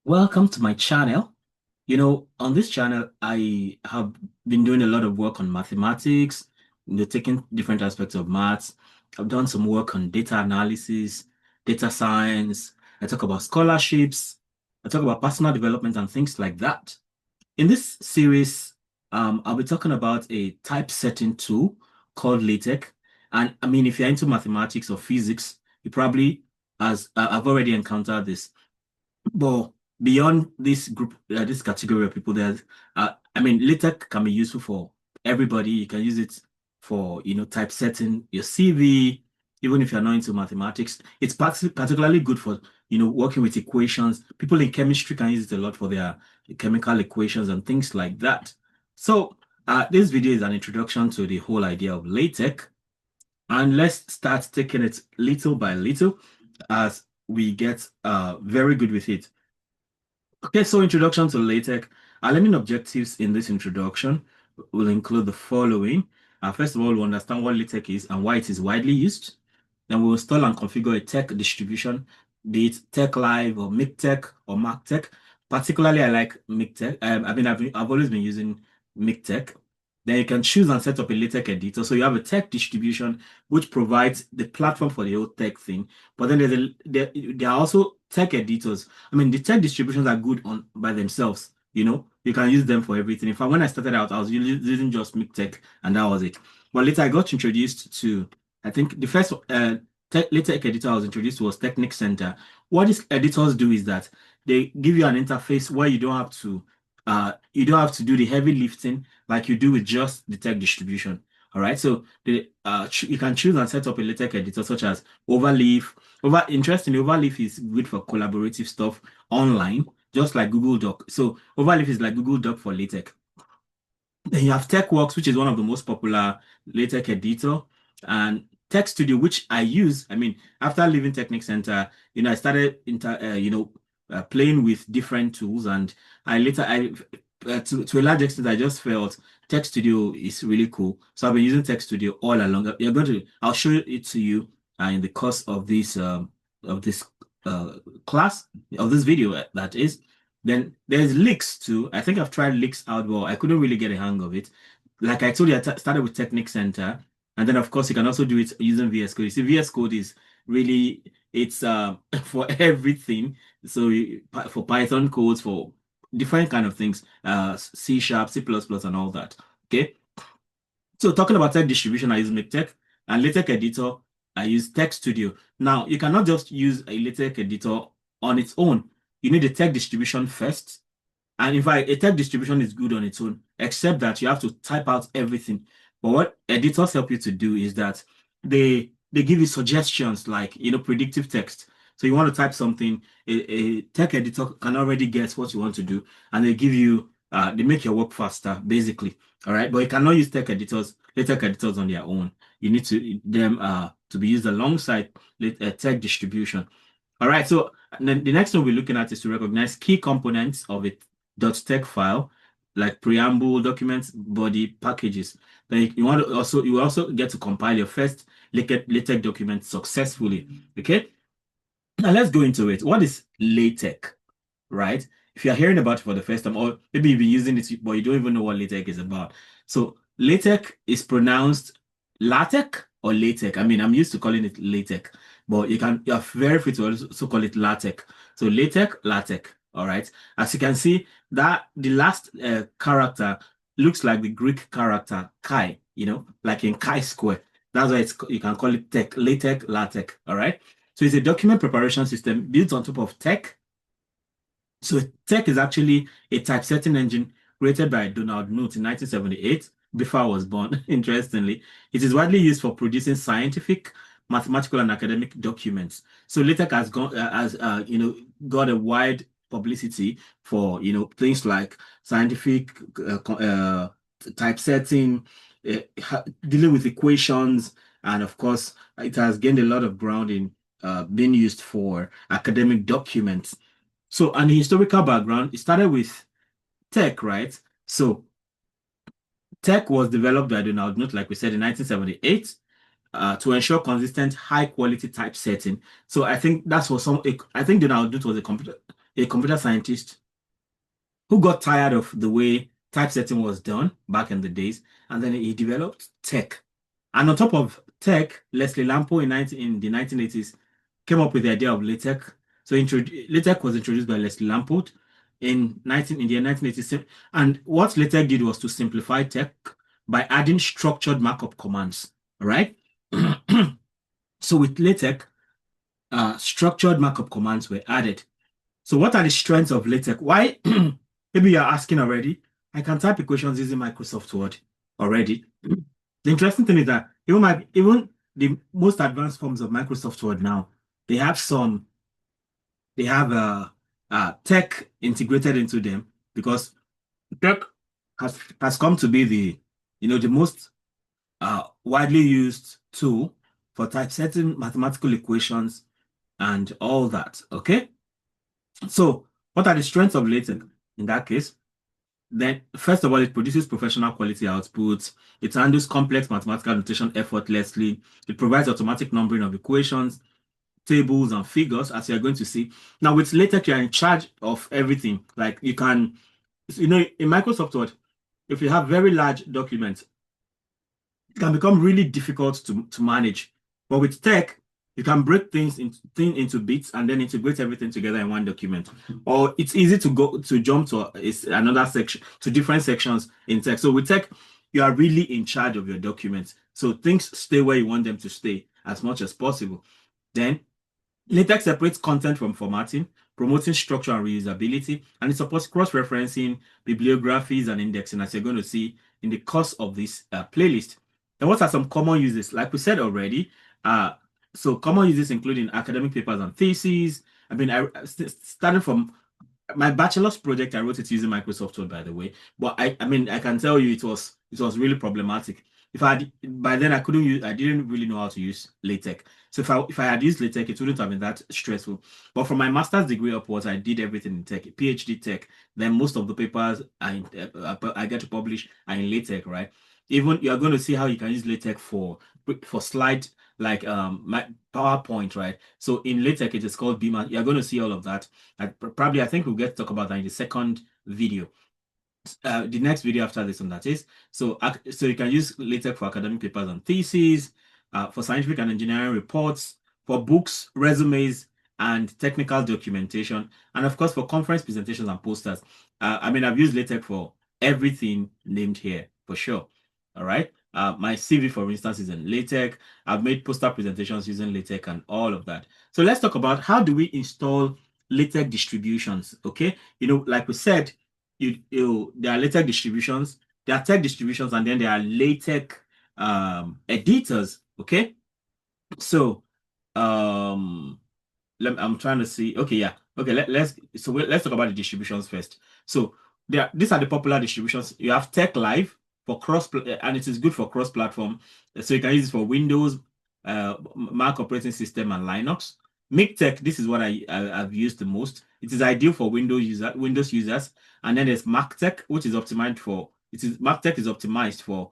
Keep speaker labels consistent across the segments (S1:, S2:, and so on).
S1: Welcome to my channel. On this channel, I have been doing a lot of work on mathematics, taking different aspects of maths. I've done some work on data analysis, data science. I talk about scholarships. I talk about personal development and things like that. In this series, I'll be talking about a typesetting tool called LaTeX. And I mean, if you're into mathematics or physics, you probably, as I've already encountered this. But beyond this group, this category of people, I mean, LaTeX can be useful for everybody. You can use it for, typesetting your CV, even if you're not into mathematics. It's particularly good for, working with equations. People in chemistry can use it a lot for their chemical equations and things like that. So, this video is an introduction to the whole idea of LaTeX. And let's start taking it little by little as we get very good with it. Okay, so introduction to LaTeX. Our learning objectives in this introduction will include the following. First of all, we'll understand what LaTeX is and why it is widely used. Then we'll install and configure a TeX distribution, be it TeX Live or MiKTeX or MacTeX. Particularly, I like MiKTeX. I've always been using MiKTeX. Then you can choose and set up a LaTeX editor. So you have a TeX distribution, which provides the platform for the whole TeX thing. But then there are also TeX editors. I mean, the TeX distributions are good on by themselves. You can use them for everything. In fact, when I started out, I was using just MiKTeX, and that was it. But later, I got introduced to, I think, the first LaTeX editor I was introduced to was TeXnicCenter. What these editors do is that they give you an interface where you don't have to do the heavy lifting like you do with just the TeX distribution. All right, so you can choose and set up a LaTeX editor such as Overleaf. Interestingly, Overleaf is good for collaborative stuff online, just like Google Doc. So Overleaf is like Google Doc for LaTeX. Then you have TeXworks, which is one of the most popular LaTeX editor, and TeXstudio, which I use. I mean, after leaving TeXnicCenter, I started playing with different tools, and to a large extent, I just felt TeXstudio is really cool. So I've been using TeXstudio all along. I'll show it to you in the course of this uh, class of this video. That is. Then there's leaks too. I think I've tried leaks out, but I couldn't really get a hang of it. Like I told you, started with TeXnicCenter, and then of course you can also do it using VS Code. You see, VS Code is really it's for everything. So for Python codes, for different kind of things, C Sharp, C++, and all that. Okay. So talking about TeX distribution, I use MiKTeX, and LaTeX editor, I use TeXstudio. Now, you cannot just use a LaTeX editor on its own. You need a TeX distribution first. And in fact, a TeX distribution is good on its own, except that you have to type out everything. But what editors help you to do is that they give you suggestions like, predictive text. So you want to type something, a TeX editor can already guess what you want to do, and they make your work faster, basically. All right, but you cannot use LaTeX editors on their own. You need them to be used alongside TeX distribution. All right, so then the next one we're looking at is to recognize key components of a .tex file, like preamble, documents, body, packages. Then you will also get to compile your first LaTeX document successfully. Okay, now let's go into it. What is LaTeX, right? If you're hearing about it for the first time, or maybe you've been using it, but you don't even know what LaTeX is about. So LaTeX is pronounced LaTeX or LaTeX. I mean, I'm used to calling it LaTeX, but you're very free to also call it LaTeX. So LaTeX. All right. As you can see, that the last character looks like the Greek character chi, like in chi-square. That's why you can call it LaTeX. All right. So it's a document preparation system built on top of TeX. So TeX is actually a typesetting engine created by Donald Knuth in 1978, before I was born, interestingly. It is widely used for producing scientific, mathematical, and academic documents. So LaTeX got a wide publicity for, things like scientific typesetting, dealing with equations, and of course, it has gained a lot of ground in being used for academic documents. So, and the historical background, it started with TeX, right? So, TeX was developed by Donald Knuth, like we said, in 1978, to ensure consistent, high-quality typesetting. So, I think that's what I think Donald Knuth was a computer. a computer scientist who got tired of the way typesetting was done back in the days, and then he developed tech. And on top of tech, Leslie Lampo in the 1980s came up with the idea of LaTeX. So LaTeX was introduced by Leslie Lampo in the 1980s. And what LaTeX did was to simplify tech by adding structured markup commands. All right. So with LaTeX, structured markup commands were added. So what are the strengths of LaTeX? Why? Maybe you're asking already. I can type equations using Microsoft Word already. The interesting thing is that even the most advanced forms of Microsoft Word now, they have some, they have tech integrated into them, because tech has come to be the most widely used tool for typesetting mathematical equations and all that. Okay. So what are the strengths of LaTeX in that case? Then, first of all, it produces professional quality outputs. It handles complex mathematical notation effortlessly. It provides automatic numbering of equations, tables, and figures, as you're going to see. Now, with LaTeX, you're in charge of everything. Like you can, in Microsoft Word, if you have very large documents, it can become really difficult to manage. But with tech, you can break things into bits and then integrate everything together in one document. Or it's easy to jump to another section, to different sections in tech. So with tech, you are really in charge of your documents. So things stay where you want them to stay as much as possible. Then LaTeX separates content from formatting, promoting structure and reusability, and it supports cross-referencing, bibliographies, and indexing, as you're going to see in the course of this playlist. And what are some common uses? Like we said already, so common uses including academic papers and theses. I mean, starting from my bachelor's project, I wrote it using Microsoft Word, by the way. But I mean, I can tell you it was really problematic. If I had, by then I didn't really know how to use LaTeX. So if I had used LaTeX, it wouldn't have been that stressful. But for my master's degree upwards, I did everything in tech, PhD tech. Then most of the papers I get to publish are in LaTeX, right? Even you're going to see how you can use LaTeX for slide like my PowerPoint, right? So in LaTeX, it is called Beamer. You're going to see all of that. I think we'll get to talk about that in the second video. The next video after this one, that is. So you can use LaTeX for academic papers and theses, for scientific and engineering reports, for books, resumes, and technical documentation, and of course for conference presentations and posters. I mean, I've used LaTeX for everything named here for sure. All right. My CV, for instance, is in LaTeX. I've made poster presentations using LaTeX and all of that. So let's talk about how do we install LaTeX distributions. Okay. Like we said, there are LaTeX distributions, there are tech distributions, and then there are LaTeX editors. Okay. So I'm trying to see. Okay, yeah. Okay, let's talk about the distributions first. So these are the popular distributions. You have Tech Live for and it is good for cross-platform. So you can use it for Windows, Mac operating system, and Linux. MiKTeX, this is what I've used the most. It is ideal for Windows users. And then there's MacTeX, which is optimized for MacTeX is optimized for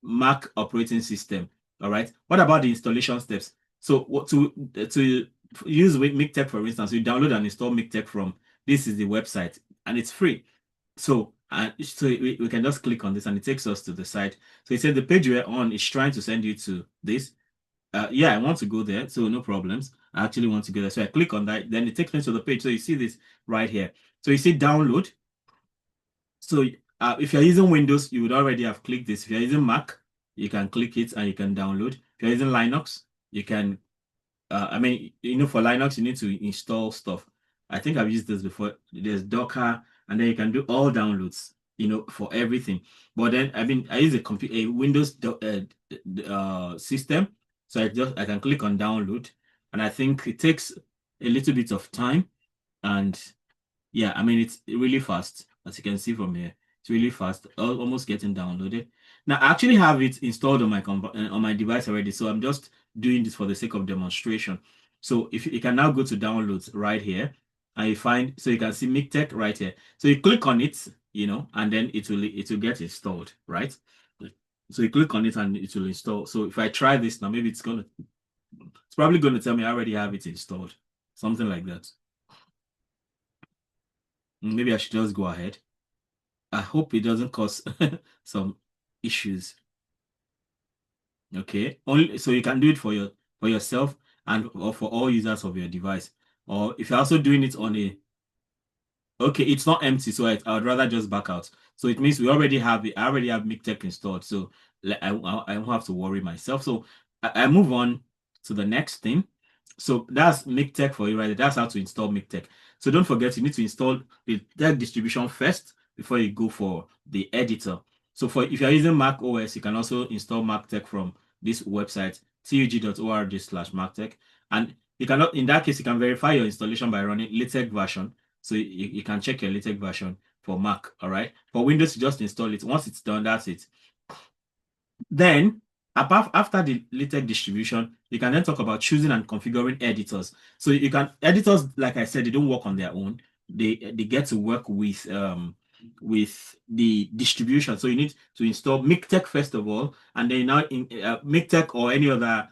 S1: Mac operating system. All right. What about the installation steps? So to use MiKTeX, for instance, you download and install MiKTeX from this is the website, and it's free. So we can just click on this and it takes us to the site. So it says the page we're on is trying to send you to this. Yeah, I want to go there, so no problems. I actually want to go there. So I click on that, then it takes me to the page. So you see this right here. So you see download. So if you're using Windows, you would already have clicked this. If you're using Mac, you can click it and you can download. If you're using Linux, you can I mean, for Linux, you need to install stuff. I think I've used this before. There's Docker, and then you can do all downloads, for everything. But then, I mean, I use a Windows system, so I can click on download, and I think it takes a little bit of time, and yeah, I mean, it's really fast, as you can see from here. It's really fast, almost getting downloaded. Now, I actually have it installed on my device already, so I'm just doing this for the sake of demonstration. So if you can now go to downloads right here, and so you can see MiKTeX right here. So you click on it, and then it will get installed, right? So you click on it and it will install. So if I try this now, maybe it's probably going to tell me I already have it installed, something like that. Maybe I should just go ahead. I hope it doesn't cause some issues. Okay. Only so you can do it for yourself and or for all users of your device. Or if you're also doing it on a okay, it's not empty, so I would rather just back out. So it means we already have it. I already have MiKTeX installed, so I won't have to worry myself. So I move on to the next thing. So that's MiKTeX for you, right? That's how to install MiKTeX. So don't forget, you need to install the text distribution first before you go for the editor. So for if you're using Mac OS, you can also install MacTeX from this website, tug.org/MacTeX. And you cannot, in that case, you can verify your installation by running LaTeX version. So you can check your LaTeX version for Mac, all right? For Windows, you just install it. Once it's done, that's it. Then, after the LaTeX distribution, you can then talk about choosing and configuring editors. So you can editors, like I said, they don't work on their own. They get to work with the distribution. So you need to install MiKTeX first of all, and then now in MiKTeX or any other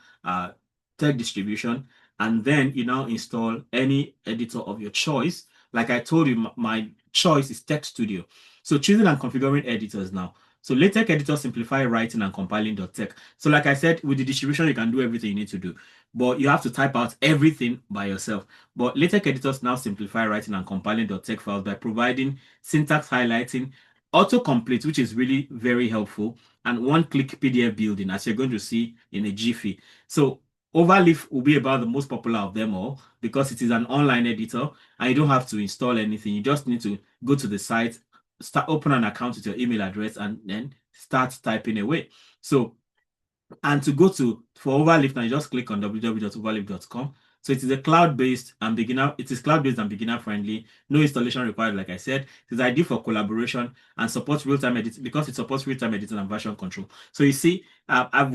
S1: tech distribution, and then you now install any editor of your choice. Like I told you, my choice is TeXstudio. So choosing and configuring editors now. So LaTeX editor simplify writing and compiling .tex. So like I said, with the distribution, you can do everything you need to do, but you have to type out everything by yourself. But LaTeX editors now simplify writing and compiling .tex files by providing syntax highlighting, autocomplete, which is really very helpful, and one-click PDF building, as you're going to see in a jiffy. So Overleaf will be about the most popular of them all because it is an online editor and you don't have to install anything. You just need to go to the site, open an account with your email address, and then start typing away. So, and to go to for Overleaf, now you just click on www.overleaf.com. So it is a cloud-based and beginner. It is cloud-based and beginner-friendly. No installation required, like I said. It is ideal for collaboration and supports real-time editing because it supports real-time editing and version control. So you see, I've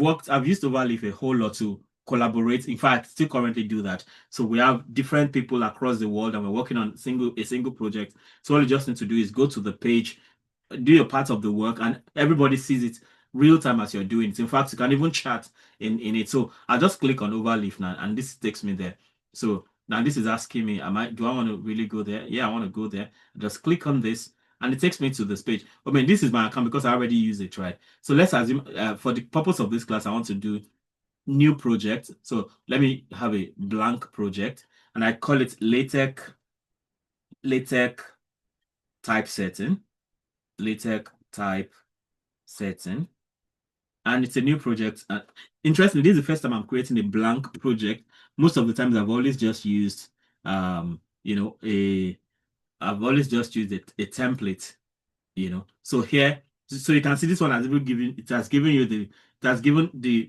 S1: used Overleaf a whole lot to collaborate. In fact, still currently do that. So we have different people across the world, and we're working on a single project. So all you just need to do is go to the page, do your part of the work, and everybody sees it real time as you're doing it. In fact, you can even chat in it. So I'll just click on Overleaf now, and this takes me there. So now this is asking me, do I want to really go there? Yeah, I want to go there. Just click on this, and it takes me to this page. I mean, this is my account because I already use it, right? So let's assume for the purpose of this class, I want to do new project. So let me have a blank project, and I call it LaTeX typesetting. LaTeX typesetting, and it's a new project. Interestingly, this is the first time I'm creating a blank project. Most of the times I've always just used you know I've always just used a template, so here, so you can see this one has even given it has given the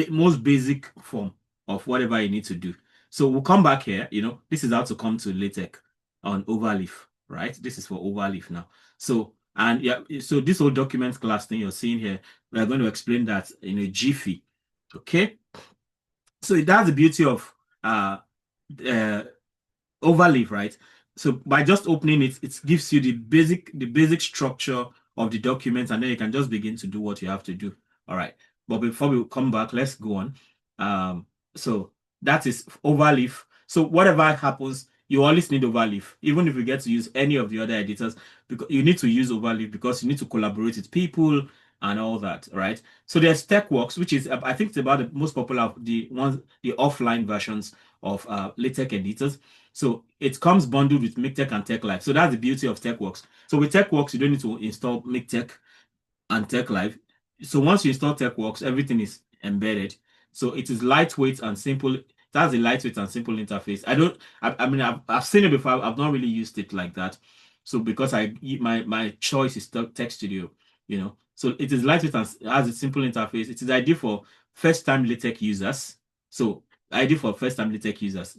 S1: most basic form of whatever you need to do. So we'll come back here. This is how to come to LaTeX on Overleaf, right? This is for Overleaf now. So, and yeah, so this whole document class thing you're seeing here, we're going to explain that in a jiffy. Okay, so that's the beauty of uh Overleaf, right? So by just opening it, it gives you the basic structure of the document, and then you can just begin to do what you have to do. All right. But before we come back, let's go on. So that is Overleaf. So whatever happens, you always need Overleaf, even if you get to use any of the other editors, because you need to use Overleaf because you need to collaborate with people and all that, right? So there's TeXworks, which is I think it's about the most popular of the offline versions of LaTeX editors. So it comes bundled with MiKTeX and TeXlive. So that's the beauty of TeXworks. So with TeXworks, you don't need to install MiKTeX and TeXlive. So once you install TeXworks, everything is embedded. So it is lightweight and simple. It has a lightweight and simple interface. I mean, I've seen it before. I've not really used it like that. So because my choice is TeXstudio, So it is lightweight and has a simple interface. It is ideal for first-time LaTeX users. So ideal for first-time LaTeX users.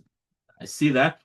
S1: I see that.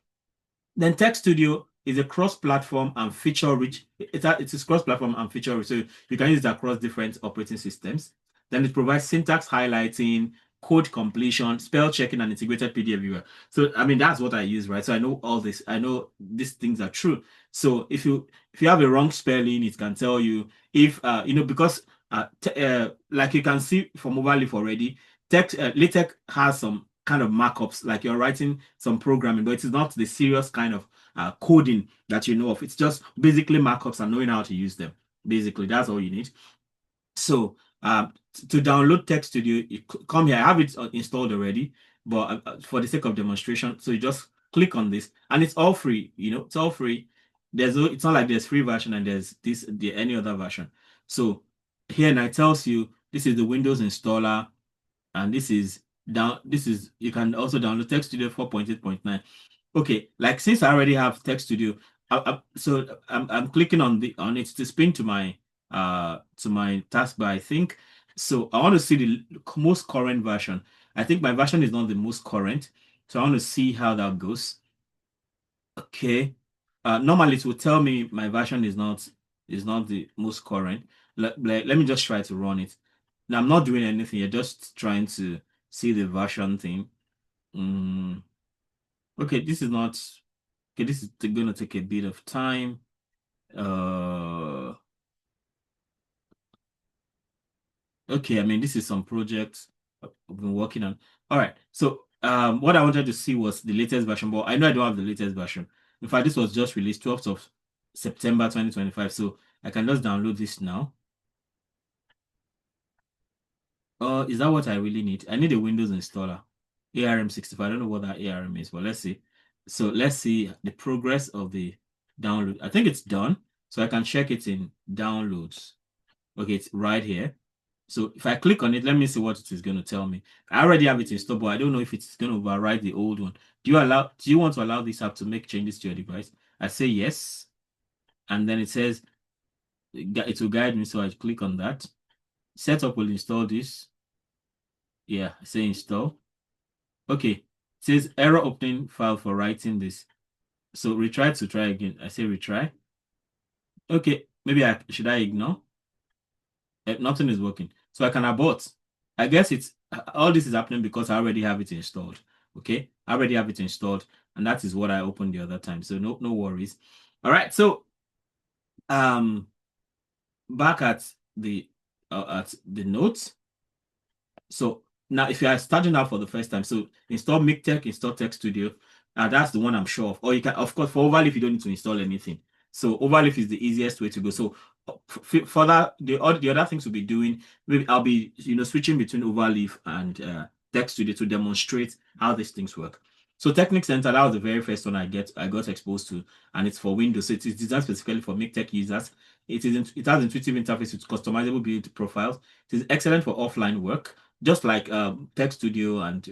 S1: Then TeXstudio is a cross-platform and feature-rich. It is cross-platform and feature-rich, so you can use it across different operating systems. Then it provides syntax highlighting, code completion, spell checking, and integrated PDF viewer. So I mean that's what I use, right? So I know all this. I know these things are true. So if you have a wrong spelling, it can tell you if because like you can see from Overleaf already, LaTeX has some kind of markups, like you're writing some programming, but it is not the serious kind of coding that you know of. It's just basically markups and knowing how to use them. Basically, that's all you need. So to download TeXstudio, you come here. I have it installed already, but for the sake of demonstration, so you just click on this, and it's all free. You know, it's all free. It's not like there's free version and there's any other version. So here now it tells you this is the Windows installer, and this is you can also download TeXstudio 4.8.9. Okay, like since I already have TeXstudio, I'm clicking on it to spin to my taskbar, I think. So I want to see the most current version. I think my version is not the most current, so I want to see how that goes. Okay. Normally it will tell me my version is not the most current. Let me just try to run it. Now I'm not doing anything. You're just trying to see the version thing. Okay, this is not okay. This is gonna take a bit of time. Okay, I mean this is some projects I've been working on. All right, so what I wanted to see was the latest version, but I know I don't have the latest version. In fact, this was just released 12th of September 2025, so I can just download this now. Is that what I really need? I need a Windows installer. ARM65. I don't know what that ARM is, but let's see. So let's see the progress of the download. I think it's done. So I can check it in downloads. Okay, it's right here. So if I click on it, let me see what it is going to tell me. I already have it installed, but I don't know if it's going to override the old one. Do you want to allow this app to make changes to your device? I say yes. And then it says it will guide me. So I click on that. Setup will install this. Yeah, I say install. Okay. It says error opening file for writing this. So retry to try again. I say retry. Okay. Maybe should I ignore? Nothing is working. So I can abort. I guess it's all this is happening because I already have it installed. Okay. I already have it installed. And that is what I opened the other time. So no worries. All right. So back at the notes. So now if you are starting out for the first time, so install MiKTeX, install TeXstudio. That's the one I'm sure of. Or you can, of course, for Overleaf, you don't need to install anything. So Overleaf is the easiest way to go. So further, the other things we'll be doing, maybe I'll be switching between Overleaf and TeXstudio to demonstrate how these things work. So TeXnicCenter, that was the very first one I got exposed to, and it's for Windows. So it is designed specifically for MiKTeX users. It has intuitive interface with customizable build profiles. It is excellent for offline work, just like TeXstudio and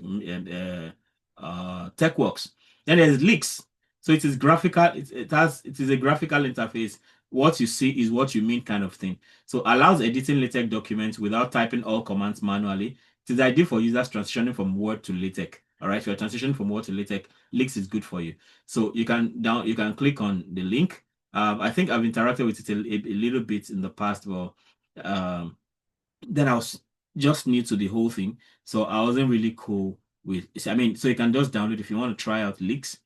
S1: TeXworks. Then there's leaks. So it is graphical. It is a graphical interface. What you see is what you mean, kind of thing. So allows editing LaTeX documents without typing all commands manually. It is ideal for users transitioning from Word to LaTeX. All right, if you're transitioning from Word to LaTeX, leaks is good for you. So you can click on the link. I think I've interacted with it a little bit in the past, but then I was just new to the whole thing, so I wasn't really cool with. I mean, so you can just download if you want to try out leaks.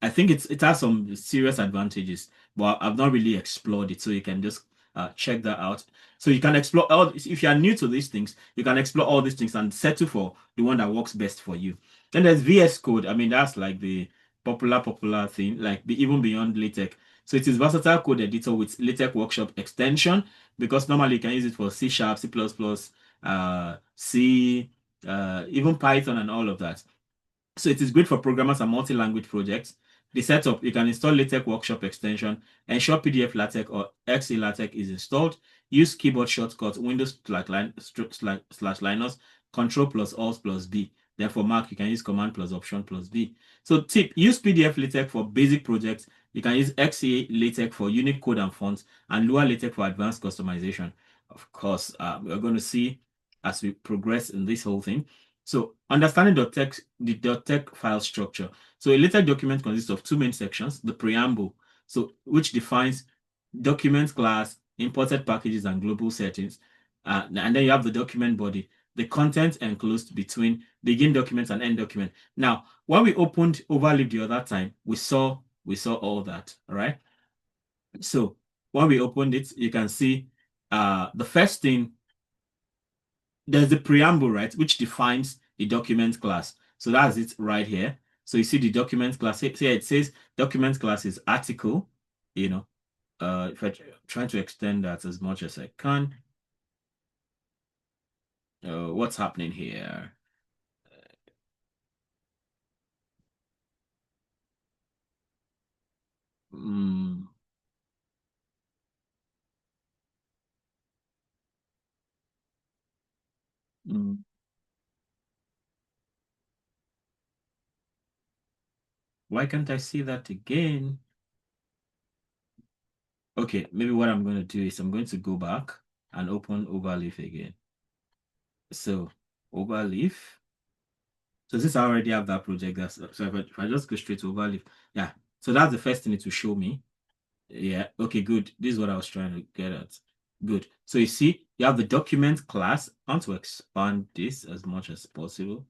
S1: I think it has some serious advantages, but I've not really explored it, so you can just check that out. So you can explore all. If you are new to these things, you can explore all these things and settle for the one that works best for you. Then there's VS Code. I mean, that's like the popular thing, like even beyond LaTeX. So it is versatile code editor with LaTeX Workshop extension, because normally you can use it for C#, C++, C, even Python and all of that. So it is great for programmers and multi-language projects. The setup, you can install LaTeX Workshop extension, ensure PDF LaTeX or XE LaTeX is installed, use keyboard shortcut Windows/Linux, Control plus Alt plus B. Then for Mac, you can use Command plus Option plus B. So tip, use PDF LaTeX for basic projects. You can use XE LaTeX for unique code and fonts, and Lua LaTeX for advanced customization. Of course, we're going to see as we progress in this whole thing. So understanding the .tex file structure. So a LaTeX document consists of two main sections: the preamble, so which defines document class, imported packages, and global settings. And then you have the document body, the content enclosed between begin document and end document. Now, when we opened Overleaf the other time, we saw all that. All right. So when we opened it, you can see the first thing, there's the preamble, right, which defines the document class. So that's it right here. So you see the document class. See, it says document class is article, you know. If I try to extend that as much as I can, what's happening here? Mm, mm, why can't I see that again? Okay, maybe what I'm going to do is I'm going to go back and open Overleaf again. So Overleaf. So since I already have that project, so if I just go straight to Overleaf, yeah. So that's the first thing it will show me. Yeah. Okay, good. This is what I was trying to get at. Good. So you see, you have the document class. I want to expand this as much as possible.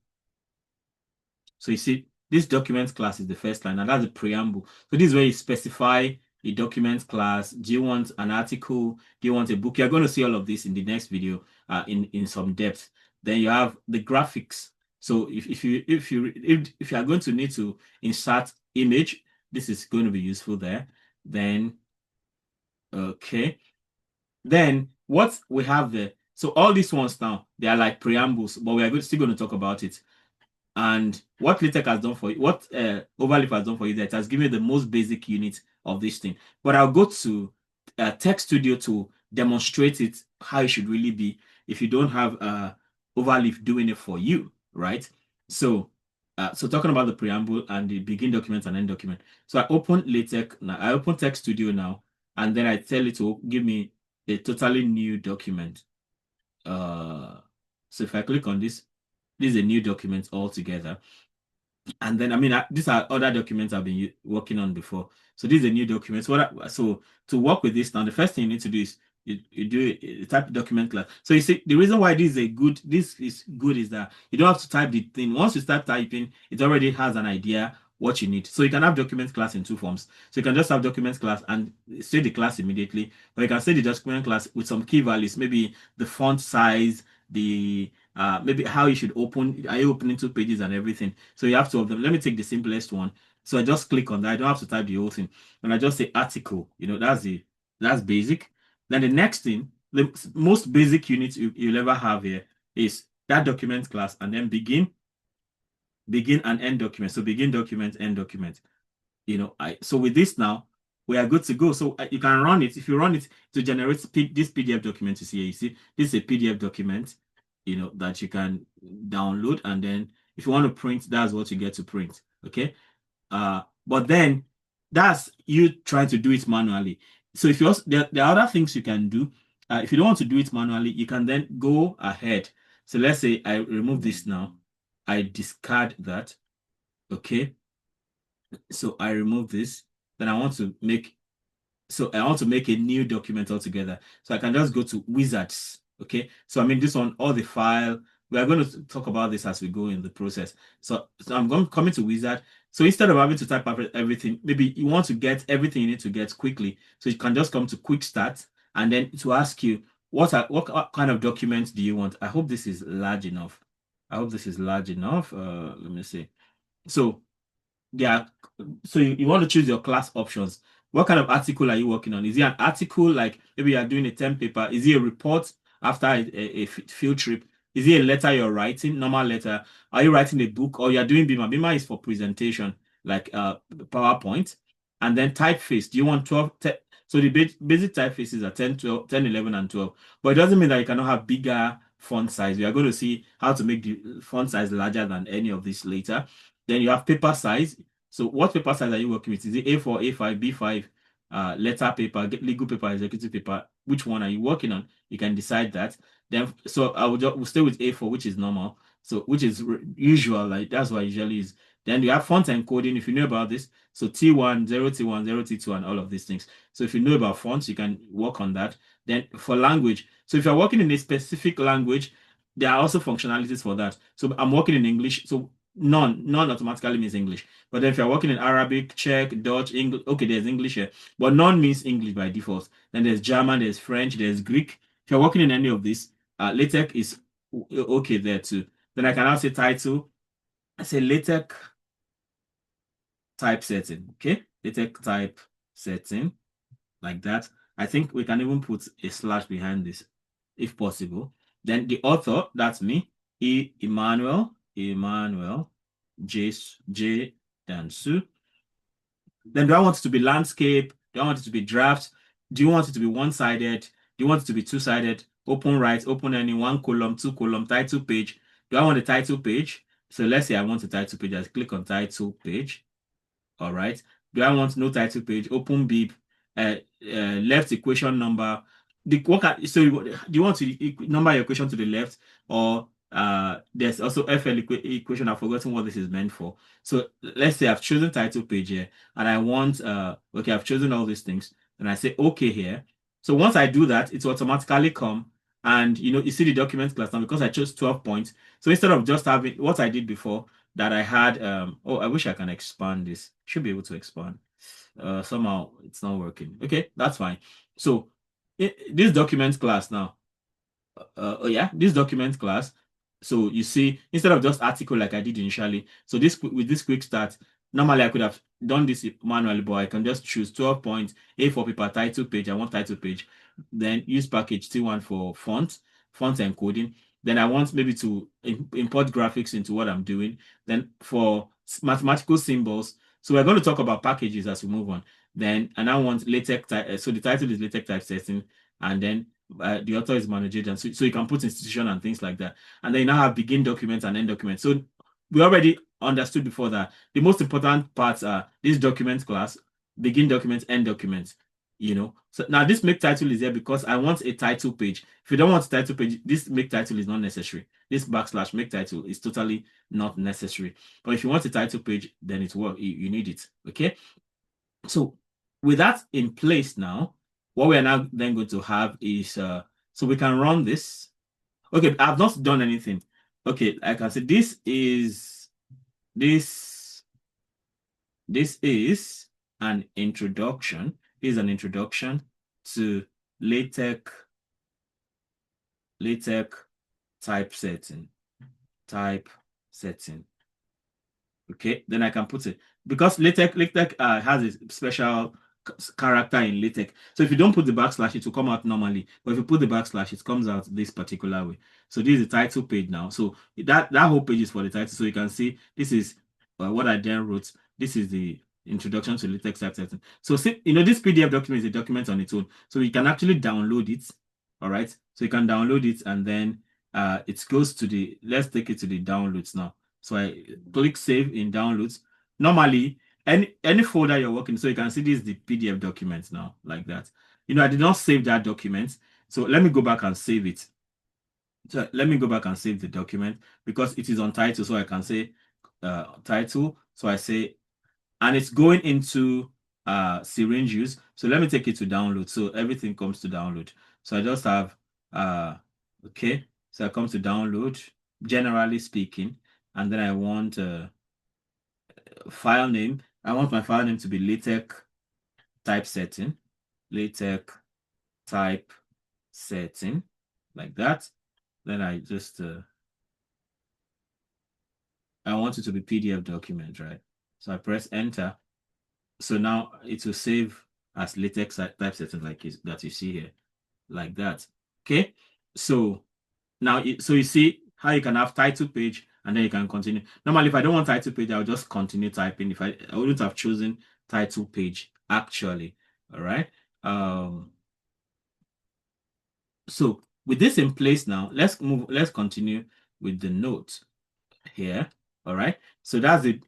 S1: So you see, this document class is the first line, and that's the preamble. So this is where you specify a document class. Do you want an article? Do you want a book? You're going to see all of this in the next video in some depth. Then you have the graphics. So if you are going to need to insert image, this is going to be useful there. Then okay. Then what we have there. So all these ones now, they are like preambles, but we are still going to talk about it. And what LaTeX has done for you, what Overleaf has done for you, that has given you the most basic unit of this thing. But I'll go to TeXstudio to demonstrate it how it should really be if you don't have Overleaf doing it for you, right? So, so talking about the preamble and the begin document and end document. So I open LaTeX now. I open TeXstudio now, and then I tell it to give me a totally new document. So if I click on this, this is a new document altogether. And then, I mean, these are other documents I've been working on before. So this is a new document. So to work with this now, the first thing you need to do is you do you type document class. So you see, the reason why this is good is that you don't have to type the thing. Once you start typing, it already has an idea what you need. So you can have document class in two forms. So you can just have document class and say the class immediately, or you can say the document class with some key values, maybe the font size, the maybe how you should open, are you opening two pages and everything. So you have two of them. Let me take the simplest one. So I just click on that. I don't have to type the whole thing. And I just say article. That's basic. Then the next thing, the most basic unit you'll ever have here is that document class, and then begin and end document. So begin document, end document. So with this now, we are good to go. So you can run it. If you run it to generate this PDF document, you see this is a PDF document, that you can download, and then if you want to print, that's what you get to print. Okay. But then that's you trying to do it manually. So if you also, there are other things you can do. If you don't want to do it manually, you can then go ahead. So let's say I remove this now. I discard that. Okay. So I remove this. Then I want to make a new document altogether. So I can just go to wizards. Okay. So I mean, this one, all the file, we are going to talk about this as we go in the process. So I'm coming to wizard. So instead of having to type out everything, maybe you want to get everything you need to get quickly. So you can just come to quick start, and then to ask you, what kind of documents do you want? I hope this is large enough. I hope this is large enough. Let me see. So yeah, so you want to choose your class options. What kind of article are you working on? Is it an article, like maybe you are doing a term paper? Is it a report after a field trip? Is it a letter you're writing, normal letter? Are you writing a book, or you're doing Beamer? Beamer is for presentation, like PowerPoint. And then typeface. Do you want 12? So the basic typefaces are 10, 12, 10, 11, and 12. But it doesn't mean that you cannot have bigger font size. We are going to see how to make the font size larger than any of this later. Then you have paper size. So what paper size are you working with? Is it A4, A5, B5, letter paper, legal paper, executive paper? Which one are you working on? You can decide that. Then, so we'll stay with A4, which is normal. So which is usual, like that's what usually is. Then you have font encoding, if you know about this. So T1, 0T1, 0T2, and all of these things. So if you know about fonts, you can work on that. Then for language, so if you're working in a specific language, there are also functionalities for that. So I'm working in English. So none automatically means English. But then if you're working in Arabic, Czech, Dutch, English, okay, there's English here, but none means English by default. Then there's German, there's French, there's Greek. If you're working in any of this, LaTeX is okay there too. Then I can now say title. I say LaTeX typesetting. Okay, LaTeX typesetting, like that. I think we can even put a slash behind this if possible. Then the author, that's me, Emmanuel J Dansu. Then do I want it to be landscape? Do I want it to be draft? Do you want it to be one-sided? Do you want it to be two-sided? Open right, open any, one column, two column, title page. Do I want a title page? So let's say I want a title page. I click on title page. All right. Do I want no title page? Open bib, left equation number. So do you want to number your equation to the left, or there's also FL equation. I've forgotten what this is meant for. So let's say I've chosen title page here, and I want okay, I've chosen all these things, and I say okay here. So once I do that, it will automatically come, and you see the document class now because I chose 12 points. So instead of just having what I did before, that I had oh, I wish I can expand this. Should be able to expand. Somehow it's not working. Okay, that's fine. So this document class now, oh yeah, this document class. So you see, instead of just article like I did initially, so this with this quick start, normally I could have done this manually, but I can just choose 12 points, A4 paper, title page. I want title page. Then use package T1 for font encoding. Then I want maybe to import graphics into what I'm doing. Then for mathematical symbols, so we're going to talk about packages as we move on. Then and I want LaTeX type. So the title is LaTeX typesetting, and then the author is managed, so you can put institution and things like that. And then you now have begin documents and end documents. So we already understood before that the most important parts are this document class, begin documents, end documents. So now this make title is here because I want a title page. If you don't want a title page, this make title is not necessary. This backslash make title is totally not necessary. But if you want a title page, then it's work. You need it. Okay. So with that in place now, what we are now then going to have is so we can run this. Okay, I've not done anything. Okay, I can say this is an introduction. Is an introduction to LaTeX typesetting. Okay, then I can put it because LaTeX has a special character in LaTeX. So if you don't put the backslash, it will come out normally. But if you put the backslash, it comes out this particular way. So this is the title page now. So that whole page is for the title. So you can see this is what I then wrote. This is the introduction to LaTeX typesetting. So see, this PDF document is a document on its own. So you can actually download it. All right. So you can download it, and then it goes to let's take it to the downloads now. So I click save in downloads. Normally, any folder you're working, so you can see this is the PDF document now, like that. I did not save that document. So let me go back and save it. So let me go back and save the document because it is on title. So I can say title. So I say, and it's going into syringe use. So let me take it to download. So everything comes to download. So I just have okay. So I come to download, generally speaking. And then I want file name. I want my file name to be LaTeX typesetting, LaTeX typesetting, like that. Then I just I want it to be PDF document, right? So I press enter. So now it will save as LaTeX typesetting, like that you see here, like that. Okay. So now, so you see how you can have title page and then you can continue. Normally, if I don't want title page, I'll just continue typing. If I wouldn't have chosen title page, actually. All right. So with this in place now, let's continue with the notes here. All right. So that's it.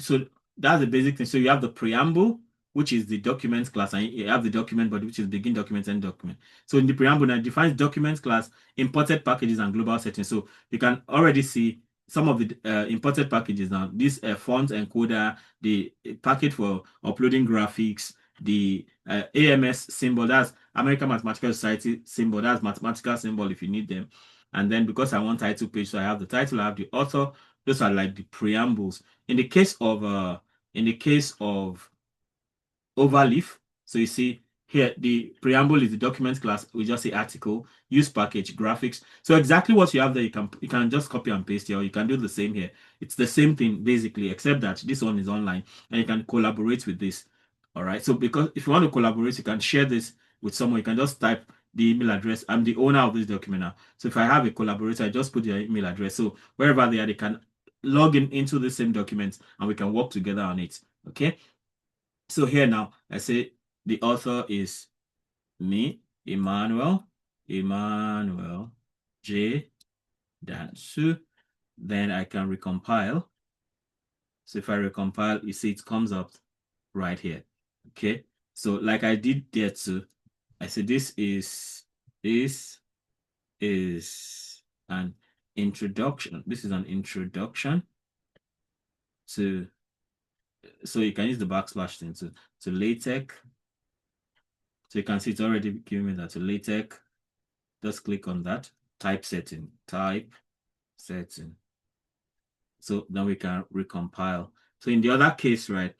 S1: So that's the basic thing. So you have the preamble, which is the document class, and you have the document body, which is begin document, end document. So in the preamble, now it defines document class, imported packages, and global settings. So you can already see some of the imported packages now. This font encoder, the package for uploading graphics, the AMS symbol, that's American Mathematical Society symbol, that's mathematical symbol if you need them. And then because I want title page, so I have the title, I have the author. Those are like the preambles. In the case of Overleaf, so you see here, the preamble is the document class. We just say article, use package, graphics. So exactly what you have there, you can just copy and paste here, or you can do the same here. It's the same thing basically, except that this one is online and you can collaborate with this. All right. So because if you want to collaborate, you can share this with someone. You can just type the email address. I'm the owner of this document now. So if I have a collaborator, I just put their email address. So wherever they are, they can log in into the same document and we can work together on it. Okay. So here now, I say the author is me, Emmanuel J. Dansu. Then I can recompile. So if I recompile, you see it comes up right here. Okay. So like I did there too, I say this is an introduction. This is an introduction to, so you can use the backslash thing to LaTeX. So you can see it's already giving me that to LaTeX. Just click on that. Typesetting. So then we can recompile. So in the other case, right,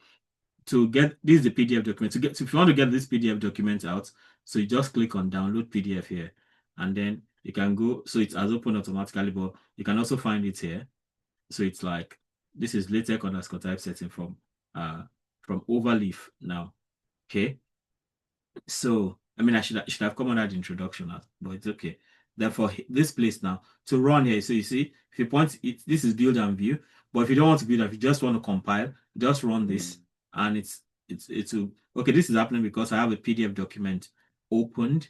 S1: to get this is the PDF document. So if you want to get this PDF document out, so you just click on download PDF here, and then you can go. So it has opened automatically, but you can also find it here. So it's like this is LaTeX _ typesetting from Overleaf now. Okay. So I mean I should have come under the introduction, but it's okay. Therefore, this place now to run here. So you see, if you point it, this is build and view. But if you don't want to build, if you just want to compile, just run this, and it's okay. This is happening because I have a PDF document opened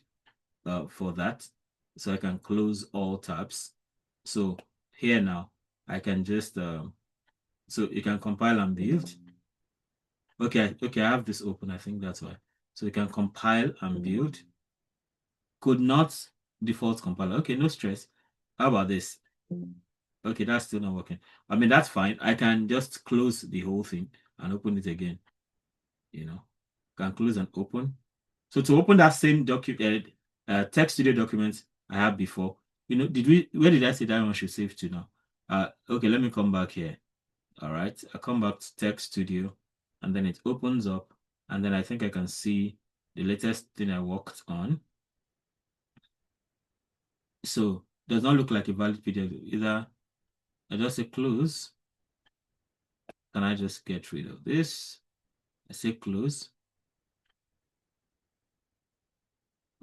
S1: for that, so I can close all tabs. So here now I can just so you can compile and build. Okay, I have this open. I think that's why. So you can compile and build. Could not default compiler. Okay, no stress. How about this? Okay, that's still not working. I mean, that's fine. I can just close the whole thing and open it again. You know, can close and open. So to open that same document, TeXstudio document I had before, you know, where did I say that one should save to now? Okay, let me come back here. All right, I come back to TeXstudio and then it opens up and then I think I can see the latest thing I worked on. So does not look like a valid PDF. Either I just say close. Can I just get rid of this? I say close.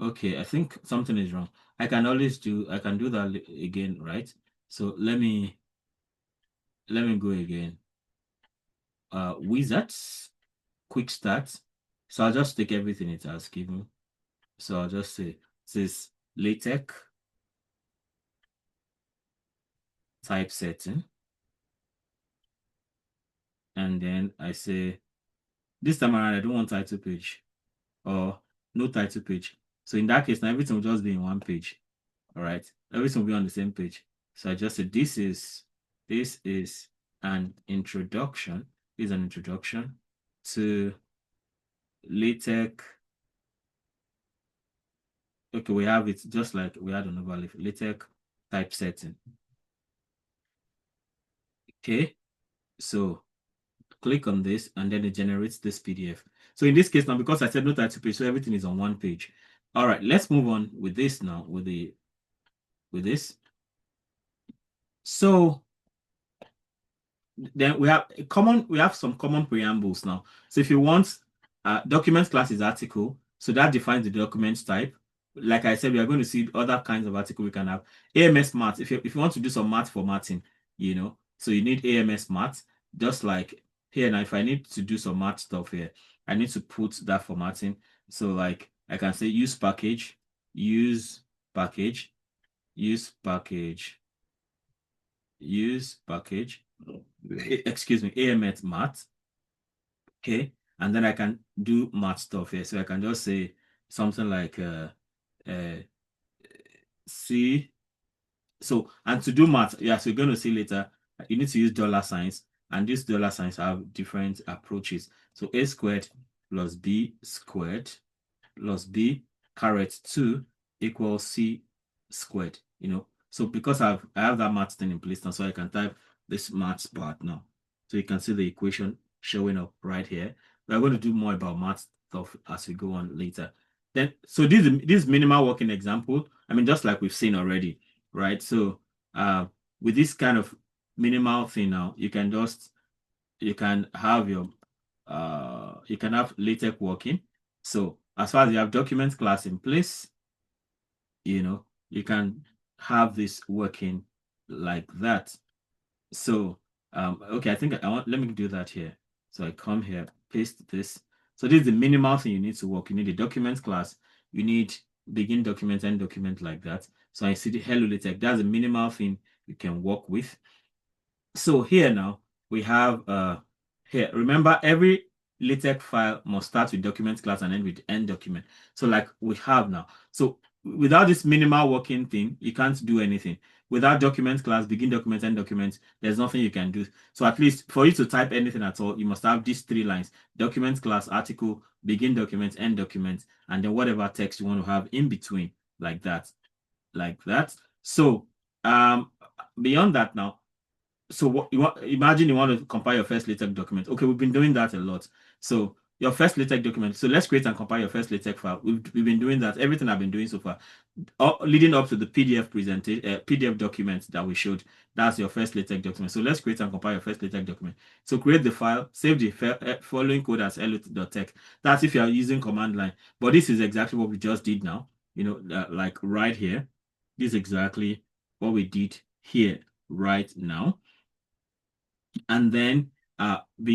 S1: Okay, I think something is wrong. I can do that again, right? So let me go again. Wizards, quick start. So I'll just take everything it has given. So I'll just say this LaTeX typesetting. And then I say this time around I don't want title page or no title page. So in that case, now everything will just be in one page. All right, everything will be on the same page. So I just said this is an introduction. This is an introduction to LaTeX. Okay, we have it just like we had on Overleaf. LaTeX typesetting. Okay, so click on this and then it generates this PDF. So in this case now, because I said no title page, so everything is on one page. All right, let's move on with this now, with this. So then we have some common preambles now. So if you want document class is article, so that defines the document type. Like I said, we are going to see other kinds of article we can have. AMS math, if you want to do some math formatting, you know, so you need AMS math, just like here now, if I need to do some math stuff here, I need to put that formatting. So like I can say use package, use package, excuse me, AMS math. Okay, and then I can do math stuff here. So I can just say something like C. So, and to do math, yeah, so you're going to see later, you need to use dollar signs, and these dollar signs have different approaches. So A squared plus B squared plus B caret 2 equals C squared, you know. So because I have that math thing in place now, so I can type this math part now. So you can see the equation showing up right here. We're going to do more about math stuff as we go on later. Then, so this minimal working example, I mean, just like we've seen already, right? So with this kind of minimal thing now, you can have your you can have LaTeX working. So as far as you have document class in place, you can have this working like that. So okay, I think let me do that here. So I come here, paste this. So this is the minimal thing you need to work. You need a document class, you need begin document, end document, like that. So I see the hello LaTeX. That's the minimal thing you can work with. So here now we have here, remember, every LaTeX file must start with document class and end with end document. So like we have now. So without this minimal working thing, you can't do anything. Without document class, begin document, end document, there's nothing you can do. So at least for you to type anything at all, you must have these 3 lines: document class, article, begin document, end document, and then whatever text you want to have in between, like that. Like that. So beyond that now, so what you want, imagine you want to compile your first LaTeX document. Okay, we've been doing that a lot. So your first LaTeX document. So let's create and compile your first LaTeX file. We've been doing that. Everything I've been doing so far, leading up to the PDF presentation, PDF document that we showed. That's your first LaTeX document. So let's create and compile your first LaTeX document. So create the file, save the following code as hello.txt. That's if you are using command line. But this is exactly what we just did now. Like right here. This is exactly what we did here right now. And then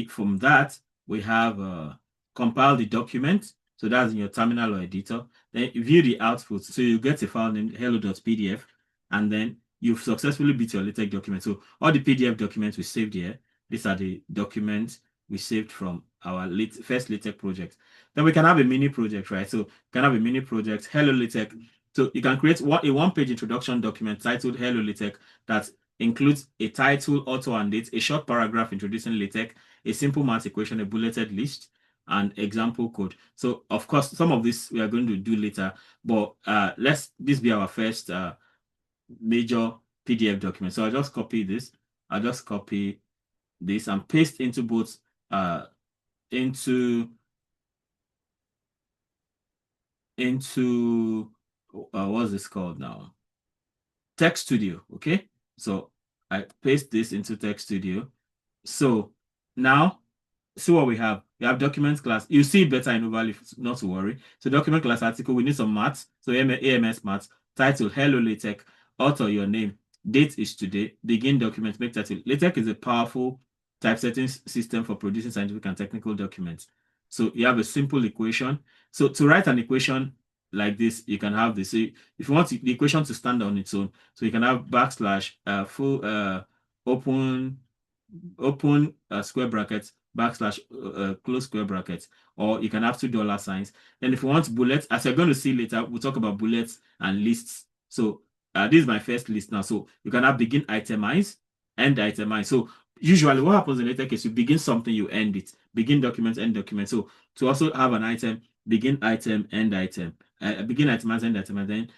S1: from that, we have compile the document. So that's in your terminal or editor. Then view the output. So you get a file named hello.pdf, and then you've successfully built your LaTeX document. So all the PDF documents we saved here, these are the documents we saved from our first LaTeX project. Then we can have a mini project, right? So you can have a mini project, hello LaTeX. So you can create a one-page introduction document titled hello LaTeX that includes a title, author, and date, a short paragraph introducing LaTeX, a simple math equation, a bulleted list, and example code. So, of course, some of this we are going to do later, but this be our first major PDF document. So I'll just copy this. I'll just copy this and paste into both into what's this called now? TeXstudio. Okay. So I paste this into TeXstudio. So now, see what we have. We have document class. You see it better in Overleaf, not to worry. So document class article, we need some maths. So AMS maths. Title, hello LaTeX. Author, your name. Date is today. Begin document, make title. LaTeX is a powerful typesetting system for producing scientific and technical documents. So you have a simple equation. So to write an equation like this, you can have this. So if you want the equation to stand on its own, so you can have backslash full open square brackets, backslash close square brackets, or you can have $2 signs. Then if you want bullets, as you're going to see later, we'll talk about bullets and lists. So this is my first list now. So you can have begin itemize, end itemize. So usually what happens in LaTeX is you begin something, you end it. Begin document, end document. So to also have an item, begin item, end item. Begin itemize, end item, and then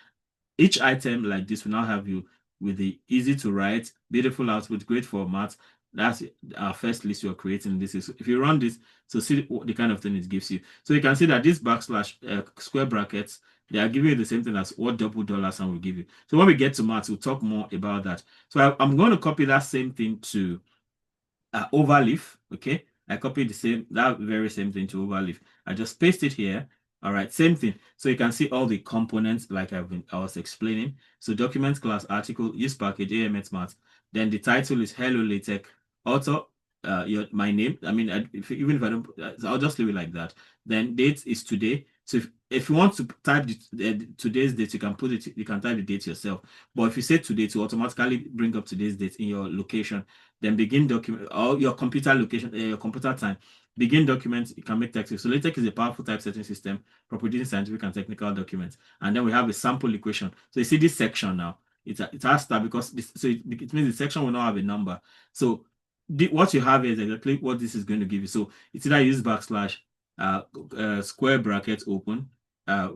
S1: each item like this will now have you with the easy to write, beautiful output, great format. That's our first list you're creating. This is, if you run this, so see the kind of thing it gives you. So you can see that this backslash square brackets, they are giving you the same thing as what $sign will give you. So when we get to maths, we'll talk more about that. So I'm going to copy that same thing to Overleaf. Okay, I copied that very same thing to Overleaf. I just paste it here. All right, same thing. So you can see all the components like I was explaining. So document class, article, use package, AMS math. Then the title is hello LaTeX. Author, my name. I mean, even if I don't, I'll just leave it like that. Then date is today. So if you want to type today's date, you can put it. You can type the date yourself. But if you say today, to automatically bring up today's date in your location. Then begin document or your computer location, your computer time. Begin documents, you can make text. So LaTeX is a powerful typesetting system for producing scientific and technical documents. And then we have a sample equation. So you see this section now, it has star because it means the section will not have a number. So what you have is exactly what this is going to give you. So it's either use backslash square brackets open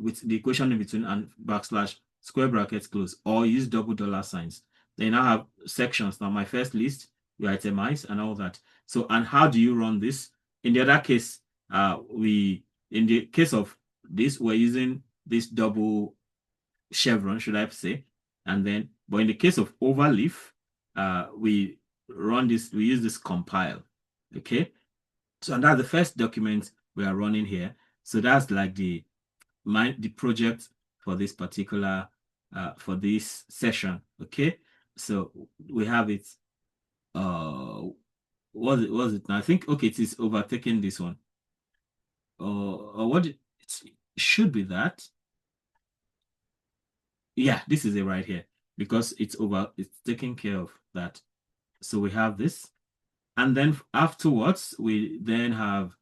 S1: with the equation in between and backslash square brackets close, or use $signs. Then I have sections. Now my first list, you itemize and all that. So, and how do you run this? In the other case, in the case of this, we're using this double chevron, should I say, and then, but in the case of Overleaf, we use this compile, okay? So, and that's the first document we are running here. So that's like the project for this particular, for this session, okay? So we have it, was it now? I think, okay, it is overtaking this one. Or what, it should be that. Yeah, this is it right here, because it's taking care of that. So we have this, and then afterwards we then have,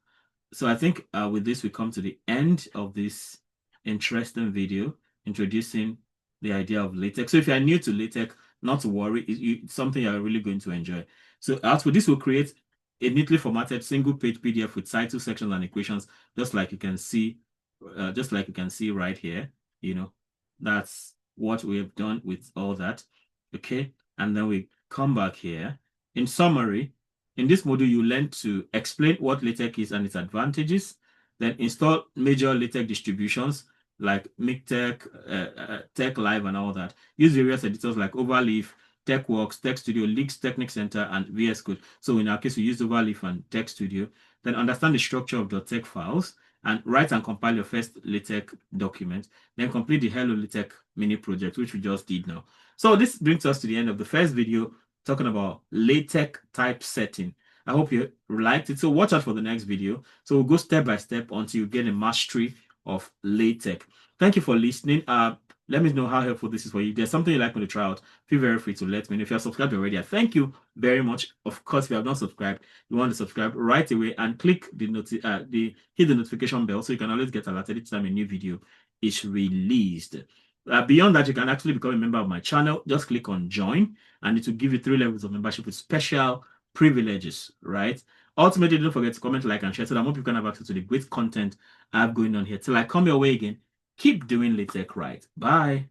S1: so I think with this we come to the end of this interesting video introducing the idea of LaTeX. So if you're new to LaTeX, not to worry, it's something you're really going to enjoy. So as with this, will create a neatly formatted single page PDF with title, sections, and equations, just like you can see, right here. You know, that's what we have done with all that. Okay, and then we come back here. In summary, in this module, you learn to explain what LaTeX is and its advantages, then install major LaTeX distributions like MiKTeX, TeXlive, and all that. Use various editors like Overleaf, TeXworks, TeXstudio, Leaks, TeXnicCenter, and VS Code. So in our case, we use Overleaf and TeXstudio. Then understand the structure of .tex files and write and compile your first LaTeX document. Then complete the Hello LaTeX mini project, which we just did now. So this brings us to the end of the first video talking about LaTeX typesetting. I hope you liked it. So watch out for the next video. So we'll go step by step until you get a mastery of LaTeX. Thank you for listening. Let me know how helpful this is for you. If there's something you'd like me to try out, feel very free to let me know. If you're subscribed already, I thank you very much. Of course, if you have not subscribed, you want to subscribe right away and click hit the notification bell so you can always get alerted each time a new video is released. Beyond that, you can actually become a member of my channel. Just click on join, and it will give you 3 levels of membership with special privileges, right? Ultimately, don't forget to comment, like, and share so that more people can have access to the great content I have going on here. Till I come your way again, keep doing LaTeX right. Bye.